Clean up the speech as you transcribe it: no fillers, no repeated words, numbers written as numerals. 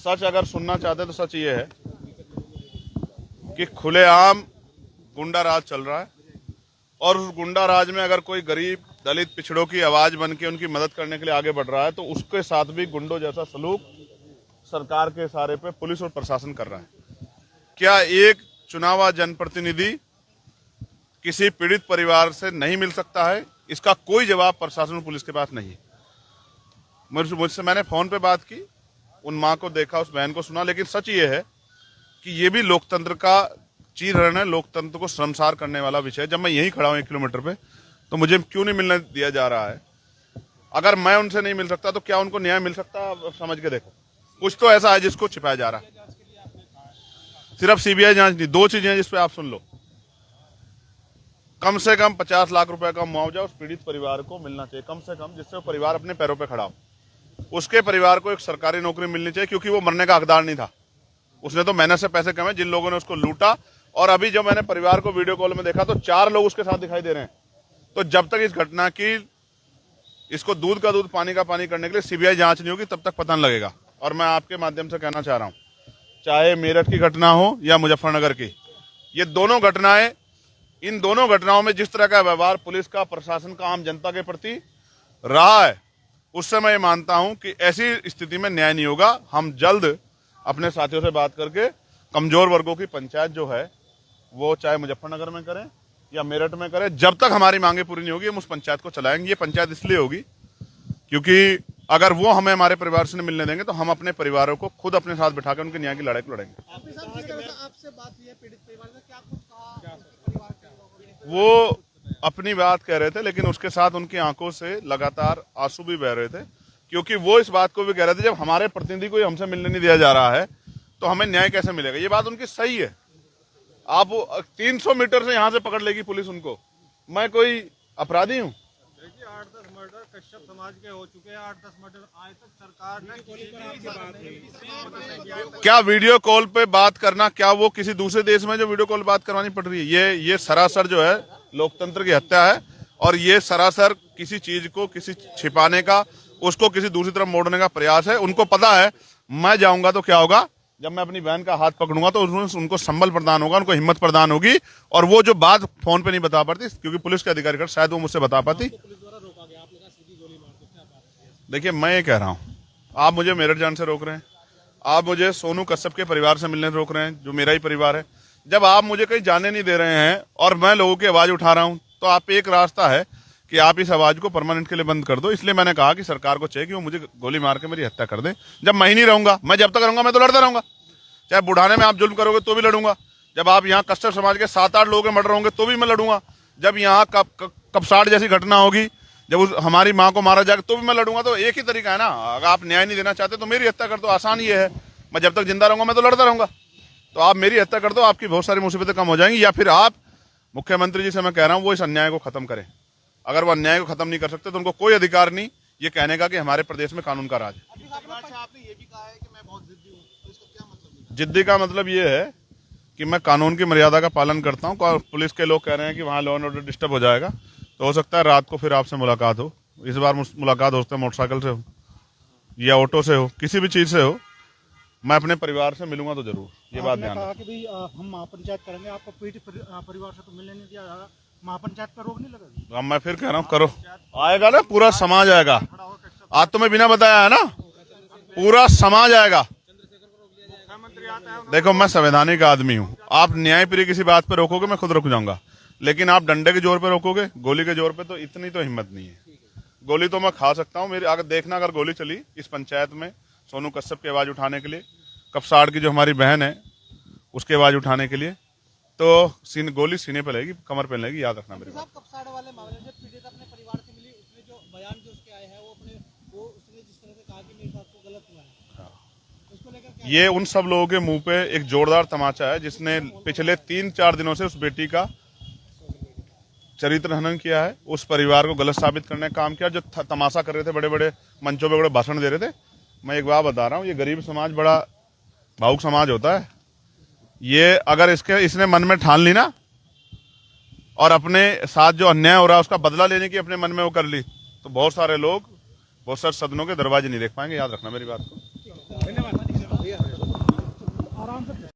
सच अगर सुनना चाहते तो सच ये है कि खुलेआम गुंडा राज चल रहा है और उस गुंडा राज में अगर कोई गरीब दलित पिछड़ों की आवाज बन के उनकी मदद करने के लिए आगे बढ़ रहा है तो उसके साथ भी गुंडों जैसा सलूक सरकार के इशारे पे पुलिस और प्रशासन कर रहा है। क्या एक चुनावा जनप्रतिनिधि किसी पीड़ित परिवार से नहीं मिल सकता है? इसका कोई जवाब प्रशासन और पुलिस के पास नहीं है। मुझसे मैंने फोन पे बात की, उन माँ को देखा, उस बहन को सुना, लेकिन सच ये है कि ये भी लोकतंत्र का चीरहरण है, लोकतंत्र को शर्मसार करने वाला विषय है। जब मैं यहीं खड़ा हूँ 1 किलोमीटर पे तो मुझे क्यों नहीं मिलने दिया जा रहा है? अगर मैं उनसे नहीं मिल सकता तो क्या उनको न्याय मिल सकता? समझ के देखो, कुछ तो ऐसा है जिसको छिपाया जा रहा है। सिर्फ सीबीआई जांच नहीं, 2 चीजें हैं जिसपे आप सुन लो। कम से कम 50 लाख रुपए का मुआवजा उस पीड़ित परिवार को मिलना चाहिए, कम से कम, जिससे वो परिवार अपने पैरों पे खड़ा हो। उसके परिवार को एक सरकारी नौकरी मिलनी चाहिए, क्योंकि वो मरने का हकदार नहीं था। उसने तो मेहनत से पैसे कमाए, जिन लोगों ने उसको लूटा। और अभी जब मैंने परिवार को वीडियो कॉल में देखा तो 4 लोग उसके साथ दिखाई दे रहे हैं। तो जब तक इस घटना की, इसको दूध का दूध पानी का पानी करने के लिए सीबीआई जांच नहीं होगी, तब तक पता नहीं लगेगा। और मैं आपके माध्यम से कहना चाह रहा हूं, चाहे मेरठ की घटना हो या मुजफ्फरनगर की, ये दोनों घटनाएं, इन दोनों घटनाओं में जिस तरह का व्यवहार पुलिस का, प्रशासन का आम जनता के प्रति रहा है, उससे मैं ये मानता हूं कि ऐसी स्थिति में न्याय नहीं होगा। हम जल्द अपने साथियों से बात करके कमजोर वर्गों की पंचायत जो है वो चाहे मुजफ्फरनगर में करें या मेरठ में करें, जब तक हमारी मांगे पूरी नहीं होगी हम उस पंचायत को चलाएंगे। ये पंचायत इसलिए होगी क्योंकि अगर वो हमें हमारे परिवार से नहीं मिलने देंगे तो हम अपने परिवारों को खुद अपने साथ बिठाकर उनके न्याय की लड़ाई को लड़ेंगे। आपसे बात हुई है पीड़ित परिवार से, क्या कुछ कहा? वो अपनी बात कह रहे थे, लेकिन उसके साथ उनकी आंखों से लगातार आंसू भी बह रहे थे, क्योंकि वो इस बात को भी कह रहे थे जब हमारे प्रतिनिधि को हमसे मिलने नहीं दिया जा रहा है तो हमें न्याय कैसे मिलेगा। ये बात उनकी सही है। आप 300 मीटर से यहां से पकड़ लेगी पुलिस उनको। मैं कोई अपराधी हूं? देखिए 8-10 मर्डर कश्यप समाज के हो चुके हैं, 8-10 मर्डर आज तक सरकार ने क्या वीडियो कॉल पे बात करना, क्या वो किसी दूसरे देश में जो वीडियो कॉल बात करवानी पड़ रही है? ये सरासर जो है लोकतंत्र की हत्या है और ये सरासर किसी चीज को किसी छिपाने का, उसको किसी दूसरी तरफ मोड़ने का प्रयास है। उनको पता है मैं जाऊंगा तो क्या होगा, जब मैं अपनी बहन का हाथ पकड़ूंगा तो उनको संबल प्रदान होगा, उनको हिम्मत प्रदान होगी। और वो जो बात फोन पे नहीं बता पाती क्योंकि पुलिस के अधिकारी कर, शायद वो मुझसे बता पाती। देखिए मैं ये कह रहा हूं, आप मुझे मेरठ जाने से रोक रहे हैं, आप मुझे सोनू कश्यप के परिवार से मिलने से रोक रहे हैं जो मेरा ही परिवार है। जब आप मुझे कहीं जाने नहीं दे रहे हैं और मैं लोगों की आवाज उठा रहा हूं तो आप एक रास्ता है कि आप इस आवाज को परमानेंट के लिए बंद कर दो। इसलिए मैंने कहा कि सरकार को चाहिए कि वो मुझे गोली मार के मेरी हत्या कर दे। जब मैं ही नहीं रहूंगा, मैं जब तक रहूंगा मैं तो लड़ता रहूंगा। चाहे बुढ़ाने में आप जुल्म करोगे तो भी लड़ूंगा, जब आप यहाँ कश्यप समाज के 7-8 लोगों के मर्डर होंगे तो भी मैं लड़ूंगा, जब यहाँ कपसाड़ जैसी घटना होगी, जब हमारी माँ को मारा जाएगा तो भी मैं लड़ूंगा। तो एक ही तरीका है ना, अगर आप न्याय नहीं देना चाहते तो मेरी हत्या कर दो। आसान ये है, मैं जब तक जिंदा रहूंगा मैं तो लड़ता रहूंगा। तो आप मेरी हत्या कर दो, आपकी बहुत सारी मुसीबतें कम हो जाएंगी। या फिर आप मुख्यमंत्री जी से मैं कह रहा हूँ वो इस अन्याय को खत्म करें। अगर वो अन्याय को खत्म नहीं कर सकते तो उनको कोई अधिकार नहीं ये कहने का कि हमारे प्रदेश में कानून का राज है। आपने ये भी कहा है कि मैं बहुत जिद्दी हूँ, तो इसका क्या मतलब? जिद्दी का मतलब ये है कि मैं कानून की मर्यादा का पालन करता हूँ। पुलिस के लोग कह रहे हैं कि वहाँ लॉ एंड ऑर्डर डिस्टर्ब हो जाएगा, तो हो सकता है रात को फिर आपसे मुलाकात हो। इस बार मुलाकात हो सकता है मोटरसाइकिल से हो या ऑटो से हो, किसी भी चीज से हो, मैं अपने परिवार से मिलूंगा तो जरूर। ये बात ध्यान रखना कि भाई हम महापंचायत करेंगे, आपको पीड़ित परिवार से तो मिलने नहीं दिया जा रहा, महापंचायत पर रोक नहीं लगेगी? अब मैं फिर कह रहा हूँ करो, आएगा ना, पूरा समाज आएगा। आज तुम्हें बिना बताया है ना, पूरा समाज आएगा। देखो मैं संवैधानिक आदमी हूँ, आप न्यायप्रिय किसी बात पे रोकोगे मैं खुद रुक जाऊंगा, लेकिन आप डंडे के जोर पे रोकोगे, गोली के जोर पे, तो इतनी तो हिम्मत नहीं है। गोली तो मैं खा सकता हूँ, मेरी अगर देखना, अगर गोली चली इस पंचायत में सोनू कश्यप की आवाज उठाने के लिए, कपसाड़ की जो हमारी बहन है उसकी आवाज उठाने के लिए, तो गोली सीने पे लगेगी, कमर पे लगेगी, याद रखना मेरे को। कपसाड़ वाले मामले में पीड़ित अपने परिवार से मिली, उसने जो बयान जो उसके आए हैं वो उसने जिस तरह से कहा कि मेरे साथ तो गलत हुआ है, उसको लेकर ये उन सब लोगों के मुंह पे एक जोरदार तमाचा है जिसने पिछले 3-4 दिनों से उस बेटी का चरित्र हनन किया है, उस परिवार को गलत साबित करने का काम किया, जो तमाशा कर रहे थे, बड़े बड़े मंचों पे बड़े भाषण दे रहे थे। मैं एक बात बता रहा हूँ, ये गरीब समाज बड़ा भावुक समाज होता है। ये अगर इसने मन में ठान ली ना और अपने साथ जो अन्याय हो रहा है उसका बदला लेने की अपने मन में वो कर ली, तो बहुत सारे लोग बहुत सारे सदनों के दरवाजे नहीं देख पाएंगे। याद रखना मेरी बात को। धन्यवाद। सकते हैं।